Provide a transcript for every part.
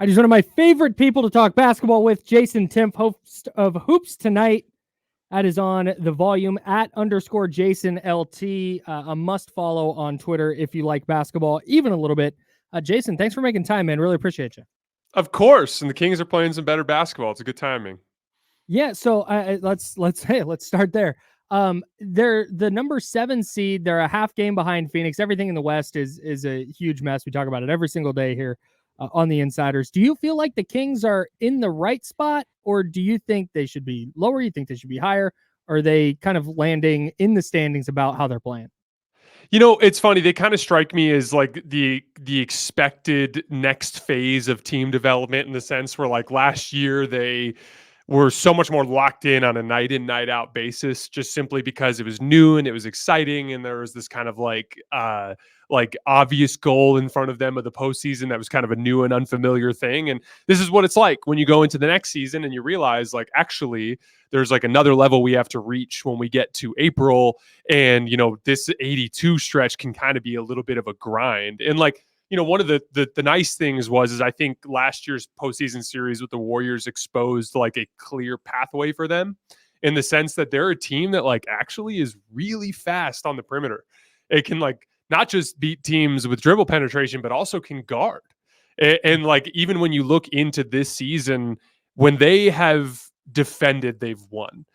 He's one of my favorite people to talk basketball with, Jason Timpf, host of Hoops Tonight. That is on the volume at _JasonLT. A must follow on Twitter if you like basketball, even a little bit. Jason, thanks for making time, man. Really appreciate you. Of course, and the Kings are playing some better basketball. It's a good timing. Yeah, so let's start there. They're the number 7 seed. They're a half game behind Phoenix. Everything in the West is a huge mess. We talk about it every single day here on the Insiders. Do you feel like the Kings are in the right spot, or do you think they should be lower? You think they should be higher? Or are they kind of landing in the standings about how they're playing? You know, it's funny. They kind of strike me as like the expected next phase of team development, in the sense where, like, last year they were so much more locked in on a night in, night out basis, just simply because it was new and it was exciting, and there was this kind of like obvious goal in front of them of the postseason that was kind of a new and unfamiliar thing. And this is what it's like when you go into the next season and you realize, like, actually there's like another level we have to reach when we get to April. And, you know, this 82 stretch can kind of be a little bit of a grind. And, like, you know, one of the nice things is I think last year's postseason series with the Warriors exposed like a clear pathway for them, in the sense that they're a team that, like, actually is really fast on the perimeter. It can, like, not just beat teams with dribble penetration, but also can guard. And like, even when you look into this season, when they have defended, they've won.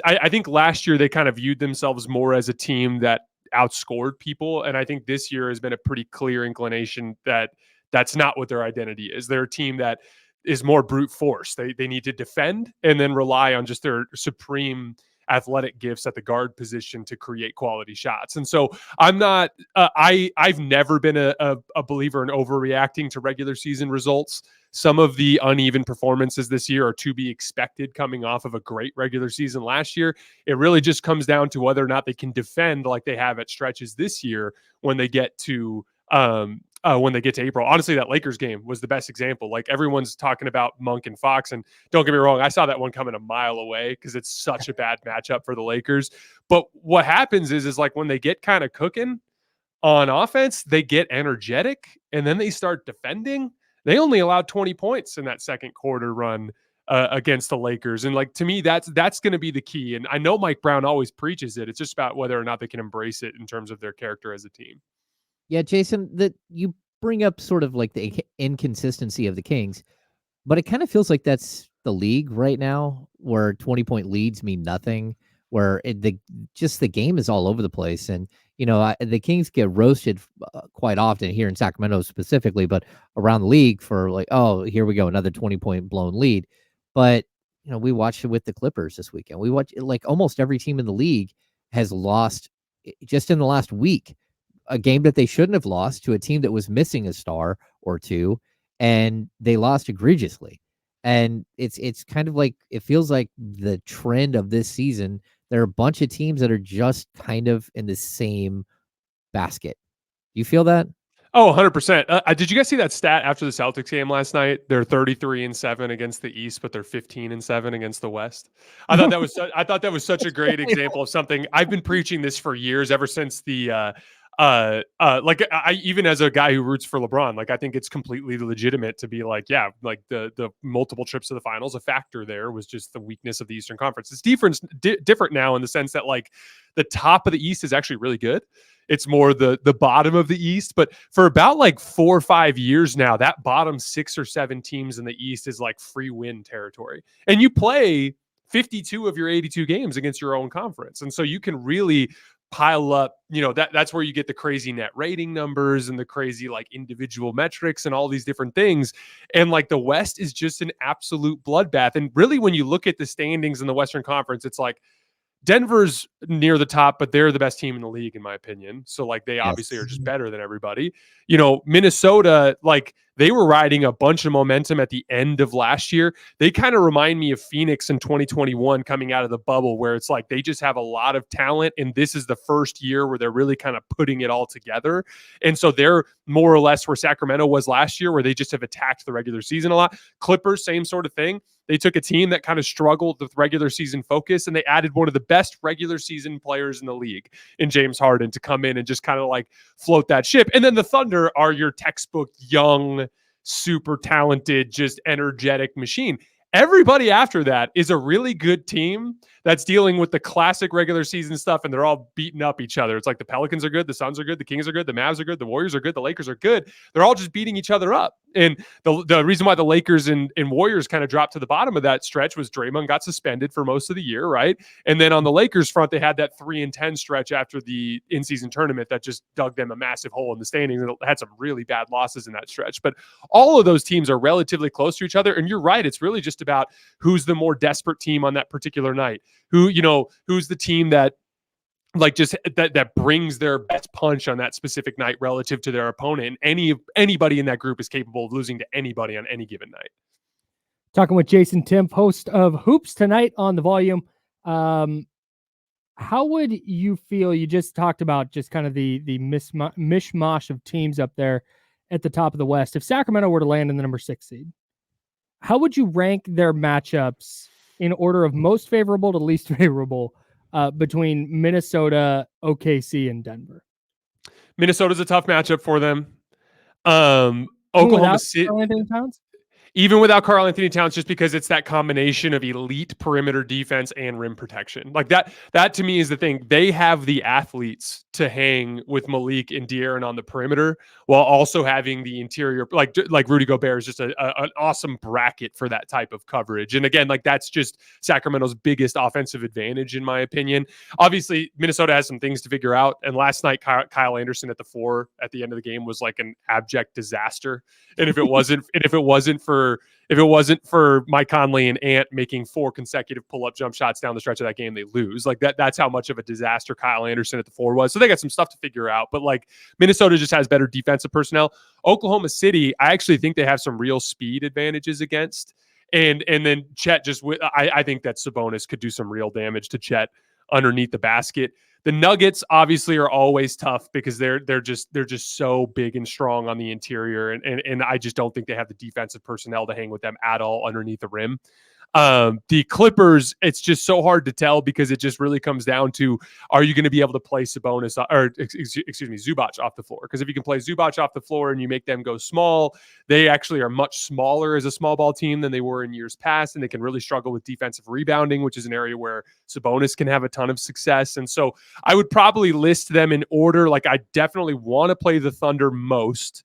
I think last year they kind of viewed themselves more as a team that outscored people, and I think this year has been a pretty clear inclination that that's not what their identity is. They're a team that is more brute force. They need to defend and then rely on just their supreme athletic gifts at the guard position to create quality shots. And so I'm not I've never been a believer in overreacting to regular season results. Some of the uneven performances this year are to be expected, coming off of a great regular season last year. It really just comes down to whether or not they can defend like they have at stretches this year when they get to April. Honestly, that Lakers game was the best example. Like, everyone's talking about Monk and Fox, and don't get me wrong, I saw that one coming a mile away because it's such a bad matchup for the Lakers. But what happens is like, when they get kind of cooking on offense, they get energetic and then they start defending. They only allowed 20 points in that second quarter run against the Lakers. And, like, to me, that's going to be the key. And I know Mike Brown always preaches it. It's just about whether or not they can embrace it in terms of their character as a team. Yeah, Jason, that you bring up sort of like the inconsistency of the Kings, but it kind of feels like that's the league right now, where 20-point leads mean nothing, where the game is all over the place. And, you know, the Kings get roasted quite often here in Sacramento specifically, but around the league for like, oh, here we go, another 20-point blown lead. But, you know, we watched it with the Clippers this weekend. We watched, like, almost every team in the league has lost just in the last week a game that they shouldn't have lost to a team that was missing a star or two, and they lost egregiously. And it's kind of like, it feels like the trend of this season, there are a bunch of teams that are just kind of in the same basket. Do you feel that? Oh, 100%. Did you guys see that stat after the Celtics game last night? They're 33-7 against the East, but they're 15-7 against the West. I thought that was such a great example of something. I've been preaching this for years, ever since the like, I even as a guy who roots for LeBron, like, I think it's completely legitimate to be like, yeah, like the multiple trips to the finals, a factor there was just the weakness of the Eastern Conference. It's different now, in the sense that, like, the top of the East is actually really good. It's more the bottom of the East. But for about like 4 or 5 years now, that bottom 6 or 7 teams in the East is like free win territory. And you play 52 of your 82 games against your own conference. And so you can really pile up, you know, that's where you get the crazy net rating numbers and the crazy, like, individual metrics and all these different things. And, like, the West is just an absolute bloodbath. And really, when you look at the standings in the Western Conference, it's like, Denver's near the top, but they're the best team in the league, in my opinion. So, like, they obviously are just better than everybody. You know, Minnesota, like, they were riding a bunch of momentum at the end of last year. They kind of remind me of Phoenix in 2021 coming out of the bubble, where it's like they just have a lot of talent, and this is the first year where they're really kind of putting it all together. And so they're more or less where Sacramento was last year, where they just have attacked the regular season a lot. Clippers, same sort of thing. They took a team that kind of struggled with regular season focus, and they added one of the best regular season players in the league in James Harden to come in and just kind of like float that ship. And then the Thunder are your textbook young, super talented, just energetic machine. Everybody after that is a really good team that's dealing with the classic regular season stuff, and they're all beating up each other. It's like the Pelicans are good, the Suns are good, the Kings are good, the Mavs are good, the Warriors are good, the Lakers are good. They're all just beating each other up. And the reason why the Lakers and Warriors kind of dropped to the bottom of that stretch was Draymond got suspended for most of the year, right? And then on the Lakers front, they had that 3-10 stretch after the in-season tournament that just dug them a massive hole in the standings, and had some really bad losses in that stretch. But all of those teams are relatively close to each other. And you're right, it's really just about who's the more desperate team on that particular night. Who's the team that like just that brings their best punch on that specific night relative to their opponent. And anybody in that group is capable of losing to anybody on any given night. Talking with Jason Timpf, host of Hoops Tonight on the Volume. How would you feel? You just talked about just kind of the mishmash of teams up there at the top of the West. If Sacramento were to land in the number 6 seed, how would you rank their matchups in order of most favorable to least favorable between Minnesota, OKC, and Denver? Minnesota's a tough matchup for them. Oklahoma City. Even without Karl-Anthony Towns, just because it's that combination of elite perimeter defense and rim protection. Like that to me is the thing. They have the athletes to hang with Malik and De'Aaron on the perimeter while also having the interior, like Rudy Gobert is just an awesome bracket for that type of coverage. And again, like that's just Sacramento's biggest offensive advantage, in my opinion. Obviously, Minnesota has some things to figure out. And last night, Kyle Anderson at the 4 at the end of the game was like an abject disaster. And if it wasn't for Mike Conley and Ant making 4 consecutive pull-up jump shots down the stretch of that game, they lose. Like that's how much of a disaster Kyle Anderson at the 4 was. So they got some stuff to figure out. But like Minnesota just has better defensive personnel. Oklahoma City, I actually think they have some real speed advantages against. And then Chet I think that Sabonis could do some real damage to Chet underneath the basket. The Nuggets obviously are always tough because they're just so big and strong on the interior, and I just don't think they have the defensive personnel to hang with them at all underneath the rim. The Clippers, it's just so hard to tell because it just really comes down to, are you going to be able to play Sabonis Zubac off the floor? Because if you can play Zubac off the floor and you make them go small, they actually are much smaller as a small ball team than they were in years past, and they can really struggle with defensive rebounding, which is an area where Sabonis can have a ton of success. And so I would probably list them in order. Like I definitely want to play the Thunder most.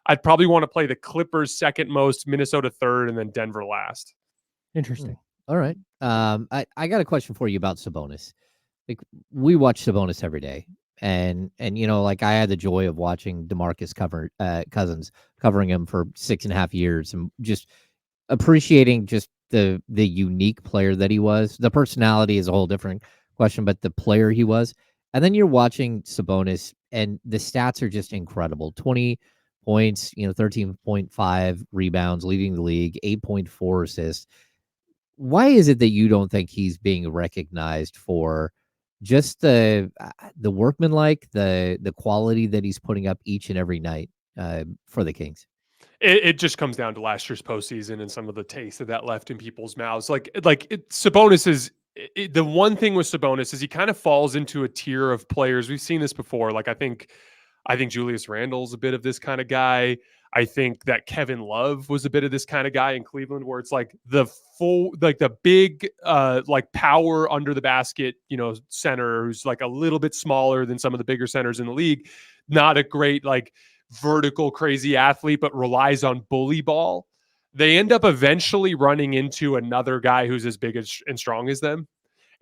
I'd probably want to play the Clippers second most, Minnesota third, and then Denver last. Interesting. All right. I got a question for you about Sabonis. Like we watch Sabonis every day, and like I had the joy of watching DeMarcus Cousins covering him for 6.5 years, and just appreciating just the unique player that he was. The personality is a whole different question, but the player he was. And then you're watching Sabonis, and the stats are just incredible. 20 points, 13.5 rebounds, leading the league, 8.4 assists. Why is it that you don't think he's being recognized for just the workmanlike, the quality that he's putting up each and every night for the Kings? It just comes down to last year's postseason and some of the taste of that left in people's mouths. Sabonis is the one thing with Sabonis is he kind of falls into a tier of players. We've seen this before. Like I think Julius Randle's a bit of this kind of guy. I think that Kevin Love was a bit of this kind of guy in Cleveland, where it's like the big power under the basket, center who's like a little bit smaller than some of the bigger centers in the league. Not a great like vertical crazy athlete, but relies on bully ball. They end up eventually running into another guy who's as big and strong as them.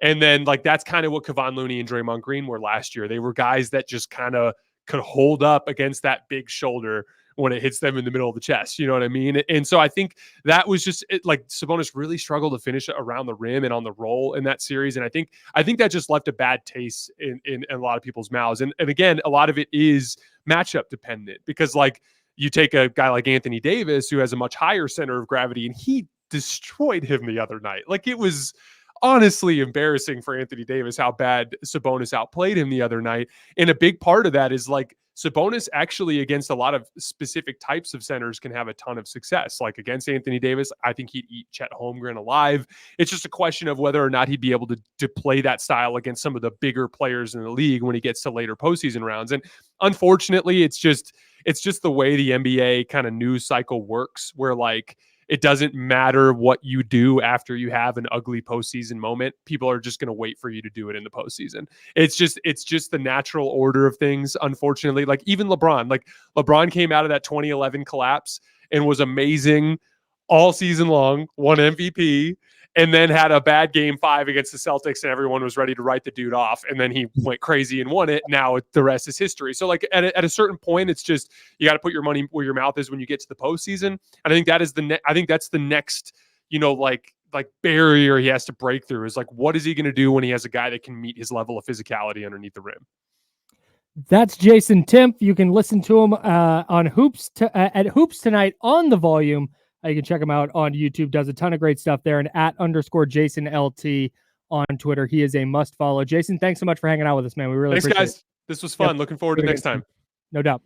And then like that's kind of what Kevon Looney and Draymond Green were last year. They were guys that just kind of could hold up against that big shoulder when it hits them in the middle of the chest. You know what I mean? And so I think that was just like Sabonis really struggled to finish around the rim and on the roll in that series. And I think that just left a bad taste in a lot of people's mouths. And again, a lot of it is matchup dependent because like you take a guy like Anthony Davis, who has a much higher center of gravity, and he destroyed him the other night. Like it was honestly embarrassing for Anthony Davis how bad Sabonis outplayed him the other night. And a big part of that is like Sabonis actually against a lot of specific types of centers can have a ton of success. Like against Anthony Davis, I think he'd eat Chet Holmgren alive. It's just a question of whether or not he'd be able to play that style against some of the bigger players in the league when he gets to later postseason rounds. And unfortunately, it's just the way the NBA kind of news cycle works, where like it doesn't matter what you do after you have an ugly postseason moment. People are just going to wait for you to do it in the postseason. It's just the natural order of things. Unfortunately, like even LeBron came out of that 2011 collapse and was amazing all season long, won MVP, and then had a bad game 5 against the Celtics, and everyone was ready to write the dude off. And then he went crazy and won it. Now the rest is history. So like at a certain point, it's just, you got to put your money where your mouth is when you get to the postseason. And I think that is that's the next, like barrier he has to break through, is like, what is he going to do when he has a guy that can meet his level of physicality underneath the rim? That's Jason Timpf. You can listen to him on at Hoops Tonight on the Volume. You can check him out on YouTube. Does a ton of great stuff there. And @_JasonLT on Twitter. He is a must follow. Jason, thanks so much for hanging out with us, man. We really appreciate it. Thanks, guys. This was fun. Looking forward to next time. No doubt.